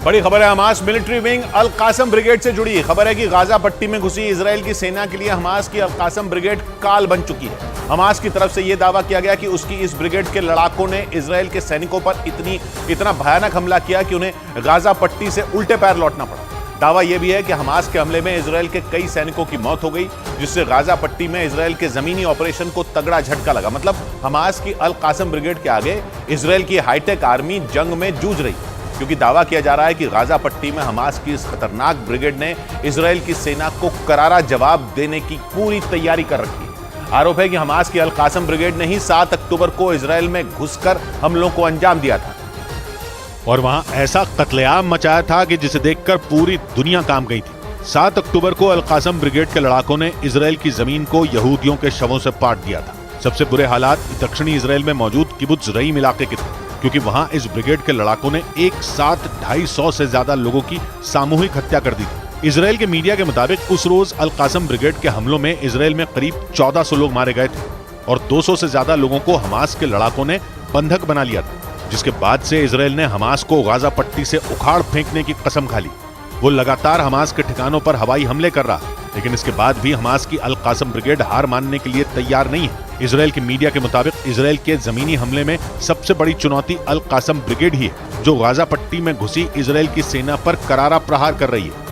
बड़ी खबर है हमास मिलिट्री विंग अल कासम ब्रिगेड से जुड़ी। खबर है कि गाजा पट्टी में घुसी इजराइल की सेना के लिए हमास की अल कासम ब्रिगेड काल बन चुकी है। हमास की तरफ से यह दावा किया गया कि उसकी इस ब्रिगेड के लड़ाकों ने इजराइल के सैनिकों पर इतना भयानक हमला किया कि उन्हें गाजा पट्टी से उल्टे पैर लौटना पड़ा। दावा यह भी है कि हमास के हमले में इजराइल के कई सैनिकों की मौत हो गई, जिससे गाजा पट्टी में इजराइल के जमीनी ऑपरेशन को तगड़ा झटका लगा। मतलब हमास की अल कासम ब्रिगेड के आगे इजराइल की हाईटेक आर्मी जंग में जूझ रही, क्योंकि दावा किया जा रहा है कि गाजा पट्टी में हमास की इस खतरनाक ब्रिगेड ने इजराइल की सेना को करारा जवाब देने की पूरी तैयारी कर रखी है। आरोप है कि हमास की अल कासम ब्रिगेड ने ही 7 अक्टूबर को इजराइल में घुसकर हमलों को अंजाम दिया था और वहां ऐसा कत्लेआम मचाया था कि जिसे देखकर पूरी दुनिया कांप गई थी। 7 अक्टूबर को अल कासम ब्रिगेड के लड़ाकों ने इजराइल की जमीन को यहूदियों के शवों से पाट दिया था। सबसे बुरे हालात दक्षिणी इजराइल में मौजूद किबुत्ज रईम इलाके के थे, क्योंकि वहां इस ब्रिगेड के लड़ाकों ने एक साथ 250 से ज्यादा लोगों की सामूहिक हत्या कर दी थी। इजराइल के मीडिया के मुताबिक उस रोज अल कासम ब्रिगेड के हमलों में इजराइल में करीब 1400 लोग मारे गए थे और 200 से ज्यादा लोगों को हमास के लड़ाकों ने बंधक बना लिया था, जिसके बाद से इजराइल ने हमास को गाजा पट्टी से उखाड़ फेंकने की कसम खा ली। वो लगातार हमास के ठिकानों पर हवाई हमले कर रहा है, लेकिन इसके बाद भी हमास की अल कासम ब्रिगेड हार मानने के लिए तैयार नहीं है। इजराइल के मीडिया के मुताबिक इजराइल के जमीनी हमले में सबसे बड़ी चुनौती अल कासम ब्रिगेड ही है, जो गाजा पट्टी में घुसी इजराइल की सेना पर करारा प्रहार कर रही है।